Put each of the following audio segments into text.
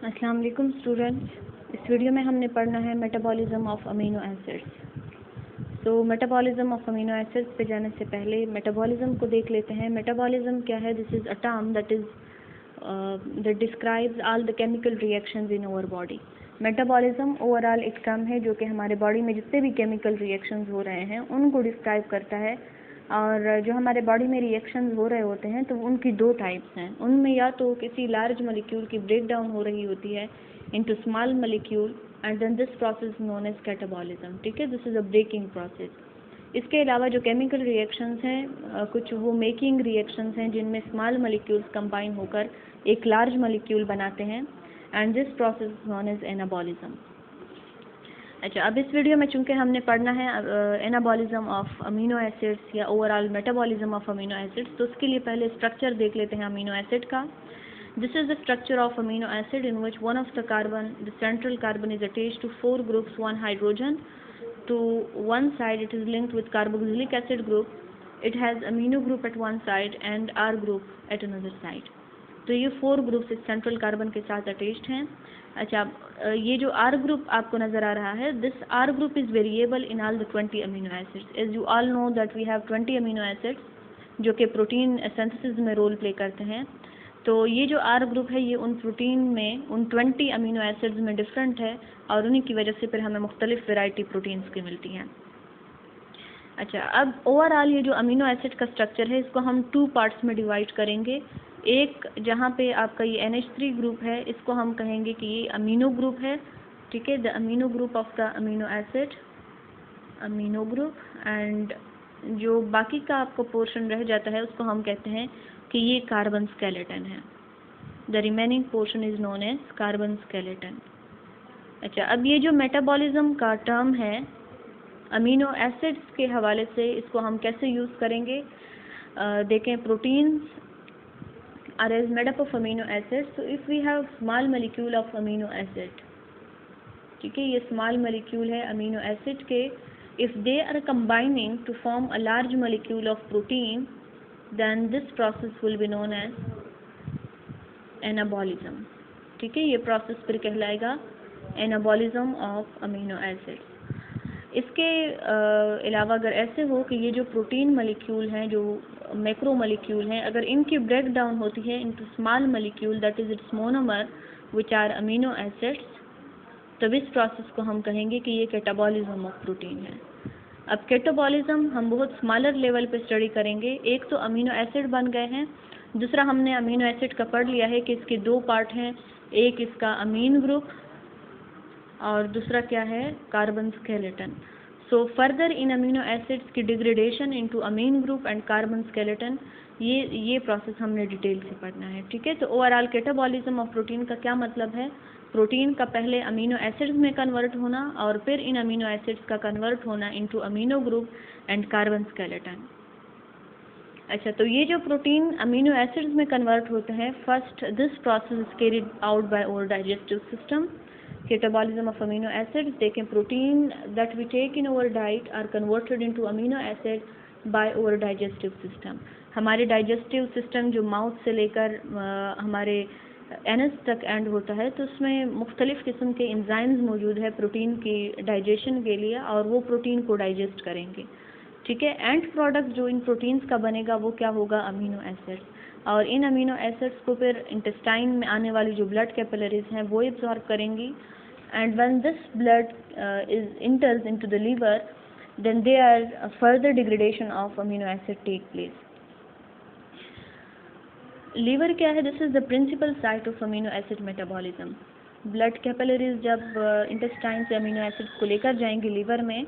अस्सलाम वालेकुम स्टूडेंट्स। इस वीडियो में हमने पढ़ना है मेटाबॉलिज्म ऑफ अमीनो एसिड्स। तो मेटाबॉलिज्म ऑफ अमीनो एसिड्स पे जाने से पहले मेटाबॉलिज्म को देख लेते हैं। मेटाबॉलिज्म क्या है? This is a term that describes all the chemical reactions in our body. Metabolism overall एक टर्म है जो कि हमारे बॉडी में जितने भी केमिकल रिएक्शंस हो रहे हैं उनको डिस्क्राइब करता है। और जो हमारे बॉडी में रिएक्शंस हो रहे होते हैं तो उनकी दो टाइप्स हैं। उनमें या तो किसी लार्ज मॉलिक्यूल की ब्रेक डाउन हो रही होती है into small molecule and then this process known as catabolism. ठीक है, this is a breaking process. इसके अलावा जो केमिकल रिएक्शंस हैं कुछ वो मेकिंग रिएक्शंस हैं जिनमें स्मॉल मॉलिक्यूल्स कंबाइन होकर एक लार्ज मॉलिक्यूल बनाते हैं and this process known as anabolism. अच्छा, अब इस वीडियो में चूंकि हमने पढ़ना है एनाबॉलिज्म ऑफ अमीनो एसिड्स या overall metabolism of amino acids, तो उसके लिए पहले स्ट्रक्चर देख लेते हैं अमीनो एसिड का। This is the structure of amino acid in which one of the central carbon is attached to 4 groups, 1 hydrogen. To one side it is linked with carboxylic acid group. It has amino group at one side and R group at another side. तो ये 4 groups इस central carbon के साथ attached हैं। अच्छा, ये जो R group आपको नज़र आ रहा है, this R group is variable in all the 20 amino acids. As you all know that we have 20 amino acids जो कि प्रोटीन सिंथेसिस में रोल प्ले करते हैं। तो ये जो R ग्रुप है ये उन प्रोटीन में उन 20 अमीनो एसिड्स में डिफरेंट है और उन्हीं की वजह से फिर हमें मुख्तलिफ वैरायटी प्रोटीन्स की मिलती हैं। अच्छा, अब ओवरऑल ये जो अमीनो एसिड का स्ट्रक्चर है इसको हम 2 पार्ट्स में डिवाइड करेंगे। एक जहाँ पे आपका ये NH3 ग्रुप है इसको हम कहेंगे कि ये अमीनो ग्रुप है। ठीक है, the amino group of the amino acid, amino group. And जो बाकी का आपको पोर्शन रह जाता है उसको हम कहते हैं कि ये कार्बन स्केलेटन है। The remaining portion is known as carbon skeleton. अच्छा, अब ये जो मेटाबॉलिज्म का टर्म है अमीनो एसिड्स के हवाले से इसको हम कैसे यूज़ करेंगे? देखें, proteins are as made up of amino acids. So if we have small molecule of amino acid, ठीक है, ये small molecule है amino acid के, if they are combining to form a large molecule of protein, then this process will be known as anabolism. ठीक है, ये process फिर कहलाएगा anabolism of amino acids। इसके अलावा अगर ऐसे हो कि ये जो प्रोटीन मॉलिक्यूल हैं, जो मैक्रो मॉलिक्यूल हैं, अगर इनकी ब्रेक डाउन होती है into small molecule that is its monomer which are amino acids, तब इस प्रोसेस को हम कहेंगे कि ये कैटाबॉलिज्म ऑफ प्रोटीन है। अब कैटाबॉलिज्म हम बहुत स्मॉलर लेवल पे स्टडी करेंगे। एक तो अमीनो एसिड बन गए हैं, दूसरा हमने अमीनो एसिड का पढ़ लिया है कि इसके 2 पार्ट हैं, एक इसका अमीन ग्रुप और दूसरा क्या है, carbon skeleton. So further in amino acids की degradation into amine group and carbon skeleton, ये प्रोसेस हमने डिटेल से पढ़ना है। ठीक है, तो ओवरऑल कैटाबॉलिज्म ऑफ प्रोटीन का क्या मतलब है? प्रोटीन का पहले अमीनो एसिड्स में कन्वर्ट होना और फिर इन अमीनो एसिड्स का कन्वर्ट होना into amino group and carbon skeleton. अच्छा, तो ये जो प्रोटीन अमीनो एसिड्स में कन्वर्ट होते हैं, first this process is carried out by our digestive system. Catabolism of amino acids, देखें, protein that we take in our diet are converted into amino acid by our digestive system। हमारे digestive system जो mouth से लेकर हमारे anus तक and होता है, तो उसमें मुख्तलिफ़ किस्म के एंजाइम्स मौजूद है प्रोटीन की डाइजेशन के लिए और वो प्रोटीन को डाइजेस्ट करेंगे। ठीक है, एंड प्रोडक्ट जो इन प्रोटीन्स का बनेगा वो क्या होगा? Amino acids. और इन अमीनो एसिड्स को फिर इंटेस्टाइन में आने वाली जो ब्लड कैपिलरीज हैं वो एब्जॉर्ब करेंगी and when this blood enters into the liver, then there are further degradation of amino acid take place। liver क्या है? this is the principal site of amino acid metabolism। Blood capillaries जब intestine से amino acids को लेकर जाएंगे liver में,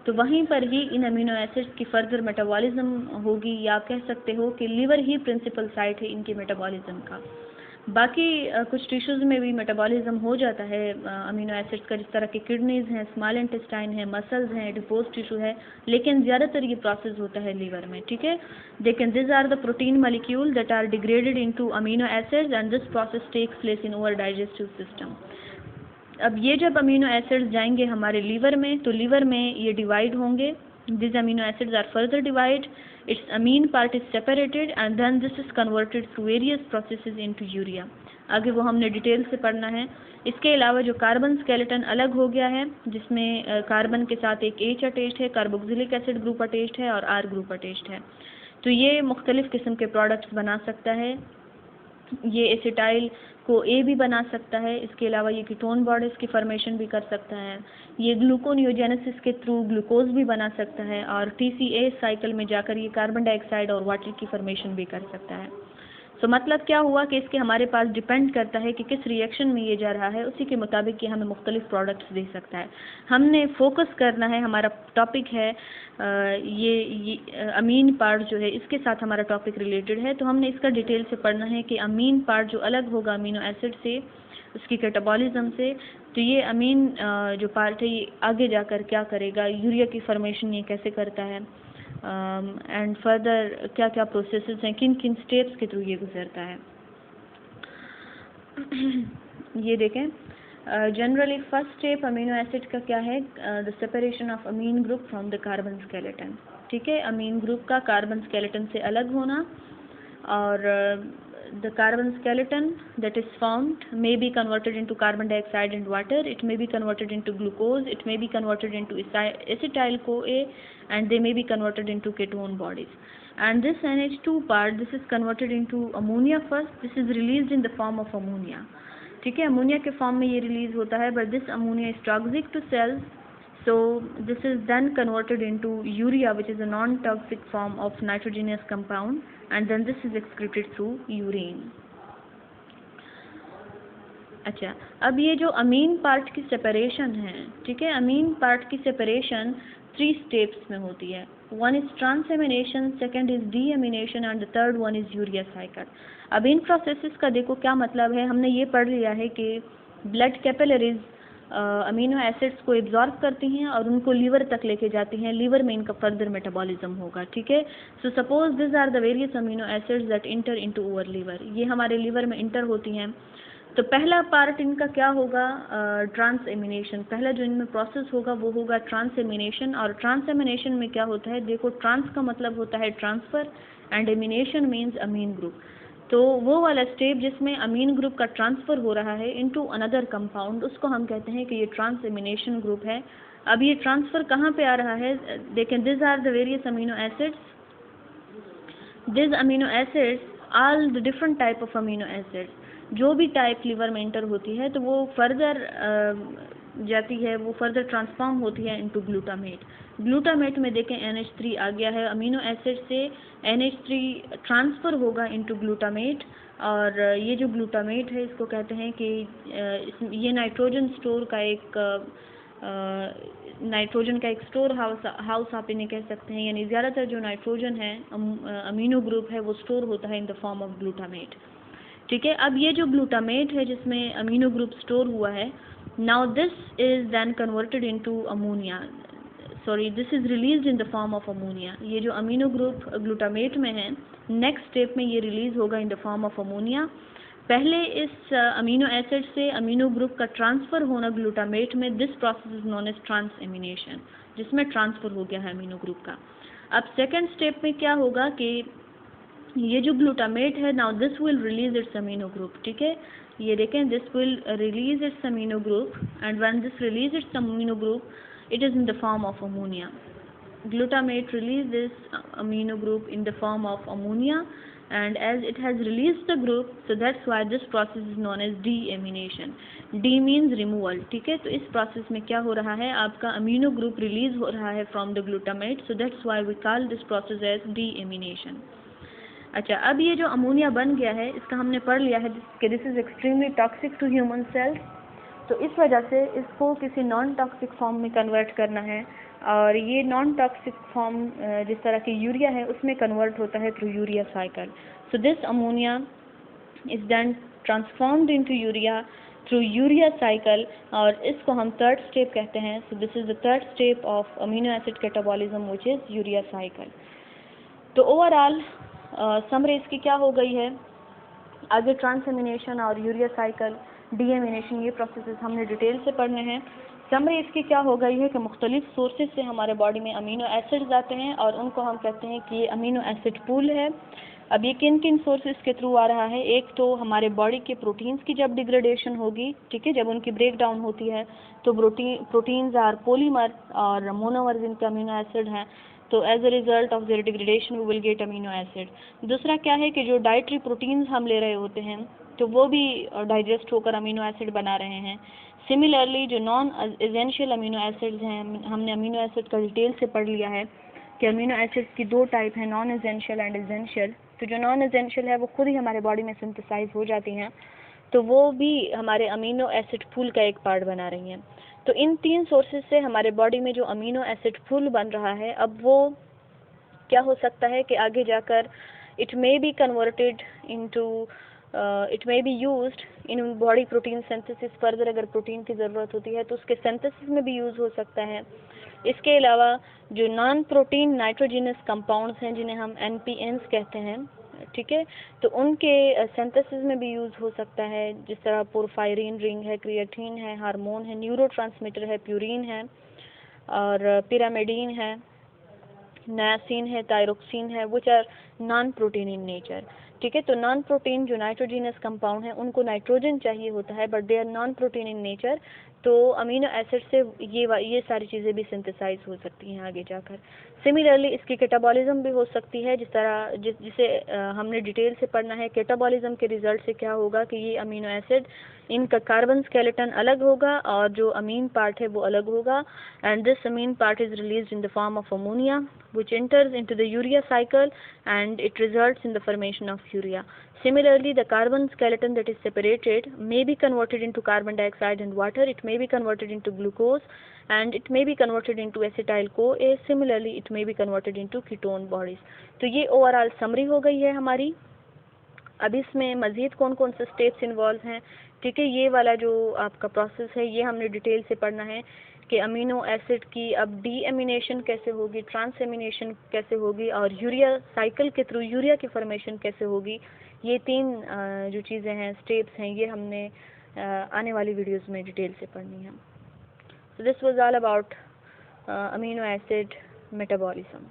तो वहीं पर ही इन अमीनो एसिड्स की फर्दर मेटाबॉलिज्म होगी, या आप कह सकते हो कि लीवर ही प्रिंसिपल साइट है इनकी मेटाबॉलिज्म का। बाकी कुछ टिश्यूज़ में भी मेटाबॉलिज्म हो जाता है अमीनो एसिड्स का, जिस तरह की किडनीज़ हैं, स्मॉल इंटेस्टाइन है, मसल्स हैं, एडिपोज टिश्यू है, लेकिन ज़्यादातर ये प्रोसेस होता है लीवर में। ठीक है, लेकिन this are the protein molecule that are degraded into amino acids and this process takes place in our digestive system. अब ये जब अमीनो एसिड्स जाएंगे हमारे लीवर में, तो लीवर में ये डिवाइड होंगे। These amino acids are further divided, its amine part is separated and then this is converted through various processes into urea। आगे वो हमने डिटेल से पढ़ना है। इसके अलावा जो कार्बन स्केलेटन अलग हो गया है, जिसमें कार्बन के साथ एक H अटैच्ड है, कार्बोक्सिलिक एसिड ग्रुप अटैच्ड है और R ग्रुप अटैच्ड है। तो ये मुख्तलिफ़ किस्म के प्रोडक्ट्स बना सकता है। ये एसिटाइल को ए भी बना सकता है। इसके अलावा ये कीटोन बॉडीज़ की फॉर्मेशन भी कर सकता है। ये ग्लूकोनियोजेनेसिस के थ्रू ग्लूकोज भी बना सकता है और TCA साइकिल में जाकर ये कार्बन डाइऑक्साइड और वाटर की फॉर्मेशन भी कर सकता है। तो मतलब क्या हुआ कि इसके हमारे पास डिपेंड करता है कि किस रिएक्शन में ये जा रहा है, उसी के मुताबिक ये हमें मुख्तलिफ प्रोडक्ट्स दे सकता है। हमने फोकस करना है, हमारा टॉपिक है ये अमीन पार्ट जो है इसके साथ हमारा टॉपिक रिलेटेड है। तो हमने इसका डिटेल से पढ़ना है कि अमीन पार्ट जो अलग होगा अमीनो एसिड से, उसकी कैटाबॉलिज्म से, तो ये अमीन जो पार्ट है ये आगे जाकर क्या करेगा, यूरिया की फॉर्मेशन ये कैसे करता है, एंड फर्दर क्या क्या प्रोसेसेस हैं, किन किन स्टेप्स के थ्रू ये गुजरता है। ये देखें, generally first step amino acid का क्या है, the separation of amine group from the carbon skeleton. ठीक है, अमीन ग्रुप का कार्बन स्केलेटन से अलग होना, और the carbon skeleton that is formed may be converted into carbon dioxide and water, it may be converted into glucose, it may be converted into acetyl CoA, and they may be converted into ketone bodies. And this NH2 part, this is converted into ammonia first, this is released in the form of ammonia. ठीक है, ammonia के form में ये release होता है, but this ammonia is toxic to cells, so this is then converted into urea, which is a non-toxic form of nitrogenous compound, and then this is excreted through urine. अच्छा, अब ये जो अमीन part की separation है, ठीक है, अमीन part की separation 3 steps में होती है। One is transamination, second is deamination, and the third one is urea cycle. अब इन प्रोसेसेस का देखो क्या मतलब है, हमने ये पढ़ लिया है कि ब्लड कैपिलरीज अमीनो एसिड्स को एब्जॉर्ब करती हैं और उनको लीवर तक लेके जाती हैं, लीवर में इनका फर्दर मेटाबॉलिज्म होगा। ठीक है, so suppose this are the various amino acids that enter into our liver, ये हमारे लीवर में इंटर होती हैं। तो पहला पार्ट इनका क्या होगा, ट्रांसएमिनेशन। पहला जो इनमें प्रोसेस होगा वो होगा ट्रांसएमिनेशन, और ट्रांसएमिनेशन में क्या होता है, देखो ट्रांस का मतलब होता है transfer and amination means amine group. तो वो वाला स्टेप जिसमें अमीन ग्रुप का ट्रांसफ़र हो रहा है इनटू अनदर कंपाउंड, उसको हम कहते हैं कि ये ट्रांसएमिनेशन ग्रुप है। अब ये ट्रांसफ़र कहाँ पे आ रहा है, देखें, this are the various amino acids, this amino acids, all the different type of amino acids, जो भी टाइप लीवर में इंटर होती है तो वो फर्दर जाती है, वो फर्दर ट्रांसफॉर्म होती है इनटू ग्लूटामेट। ग्लूटामेट में देखें NH3 आ गया है, अमीनो एसिड से NH3 ट्रांसफ़र होगा इनटू ग्लूटामेट, और ये जो ग्लूटामेट है इसको कहते हैं कि ये नाइट्रोजन स्टोर का एक नाइट्रोजन का एक स्टोर हाउस आप इन्हें कह सकते हैं, यानी ज़्यादातर जो नाइट्रोजन है अमीनो ग्रुप है वो स्टोर होता है इन द फॉर्म ऑफ ग्लूटामेट। ठीक है, अब ये जो ग्लूटामेट है जिसमें अमीनो ग्रुप स्टोर हुआ है, now this is then converted into ammonia, sorry this is released in the form of ammonia. ये जो अमीनो ग्रुप ग्लूटामेट में है, नेक्स्ट स्टेप में ये रिलीज होगा in the form of ammonia. पहले इस अमीनो एसिड से अमीनो ग्रुप का ट्रांसफ़र होना ग्लूटामेट में, this process is known as transamination, जिसमें ट्रांसफ़र हो गया है अमीनो ग्रुप का। अब सेकेंड स्टेप में क्या होगा कि ये जो ग्लूटामेट है, now this will release it's amino group. ठीक है, ये देखें, this will release it's amino group, and when this release it's amino group it is in the form of ammonia. Glutamate release this amino group in the form of ammonia, and as it has released the group, so that's why this process is known as deamination. D means removal. ठीक है, तो इस process में क्या हो रहा है, आपका अमीनो ग्रुप रिलीज हो रहा है from the glutamate, so that's why we call this process as deamination. अच्छा, अब ये जो अमोनिया बन गया है इसका हमने पढ़ लिया है कि this is extremely toxic to human cells, तो इस वजह से इसको किसी नॉन टॉक्सिक फॉर्म में कन्वर्ट करना है, और ये नॉन टॉक्सिक फॉर्म जिस तरह की यूरिया है उसमें कन्वर्ट होता है through urea cycle. So this ammonia is then transformed into urea through urea cycle, और इसको हम थर्ड स्टेप कहते हैं। So this is the third step of amino acid catabolism which is urea cycle. तो overall summary इसकी क्या हो गई है, आगे ट्रांसएमिनेशन और यूरिया साइकिल, डीएमिनेशन, ये प्रोसेसेस हमने डिटेल से पढ़ने हैं। समरी इसकी क्या हो गई है कि मुख्तलिफ सोर्सेज से हमारे बॉडी में अमीनो एसिड्स आते हैं और उनको हम कहते हैं कि ये अमीनो एसिड पूल है। अब ये किन किन सोर्सेज के थ्रू आ रहा है, एक तो हमारे बॉडी के प्रोटीन्स की जब डिग्रेडेशन होगी, ठीक है, जब उनकी ब्रेक डाउन होती है तो प्रोटीन्स आर पोलीमर और मोनोमर्स इनके अमीनो एसिड हैं, तो as a result of their degradation we will get amino acid. दूसरा क्या है कि जो डाइटरी प्रोटीन्स हम ले रहे होते हैं तो वो भी डाइजेस्ट होकर अमीनो एसिड बना रहे हैं। सिमिलरली जो नॉन एसेंशियल अमीनो एसिड्स हैं, हमने अमीनो एसिड का डिटेल से पढ़ लिया है कि अमीनो एसिड्स की दो टाइप हैं, नॉन एसेंशियल एंड एसेंशियल। तो जो नॉन एसेंशियल है वो खुद ही हमारे बॉडी में सिंथेसाइज हो जाती हैं, तो वो भी हमारे अमीनो एसिड पूल का एक पार्ट बना रही हैं। तो इन तीन सोर्सेज से हमारे बॉडी में जो अमीनो एसिड पूल बन रहा है, अब वो क्या हो सकता है कि आगे जाकर it may be converted into it may be used in body protein synthesis. Further अगर प्रोटीन की ज़रूरत होती है तो उसके सिंथेसिस में भी यूज़ हो सकता है। इसके अलावा जो नॉन प्रोटीन नाइट्रोजिनस कंपाउंड्स हैं जिन्हें हम NPNs कहते हैं, ठीक है, तो उनके सिंथेसिस में भी यूज़ हो सकता है, जिस तरह पोरफायरिन रिंग है, क्रिएटिन है, हार्मोन है, न्यूरोट्रांसमीटर है, प्यूरिन है और पिरामिडीन है, नायासिन है, थायरोक्सिन है, which are non protein in nature. ठीक है, तो नॉन प्रोटीन जो नाइट्रोजिनस कंपाउंड है उनको नाइट्रोजन चाहिए होता है, but they are non protein in nature, तो अमीनो एसिड से ये सारी चीज़ें भी सिंथेसाइज हो सकती हैं आगे जाकर। सिमिलरली इसकी कैटाबॉलिज्म भी हो सकती है, जिसे हमने डिटेल से पढ़ना है। कैटाबॉलिज्म के रिजल्ट से क्या होगा कि ये अमीनो एसिड, इनका कार्बन स्केलेटन अलग होगा और जो अमीन पार्ट है वो अलग होगा, and this amine part is released in the form of ammonia which enters into the urea cycle and it results in the formation of urea. Similarly, the carbon skeleton that is separated may be converted into carbon dioxide and water, it may be converted into glucose and it may be converted into acetyl-CoA. Similarly, it may be converted into ketone bodies. तो ये overall summary हो गई है हमारी। अब इसमें मज़ीद कौन कौन से स्टेप्स इन्वॉल्व हैं, ठीक है, ये वाला जो आपका प्रोसेस है ये हमने डिटेल से पढ़ना है कि अमीनो एसिड की अब डीएमिनेशन कैसे होगी, ट्रांसएमिनेशन कैसे होगी और यूरिया साइकिल के थ्रू यूरिया की फॉर्मेशन कैसे होगी। ये तीन जो चीज़ें हैं, स्टेप्स हैं, ये हमने आने वाली वीडियोस में डिटेल से पढ़नी है। So this was all about amino acid metabolism.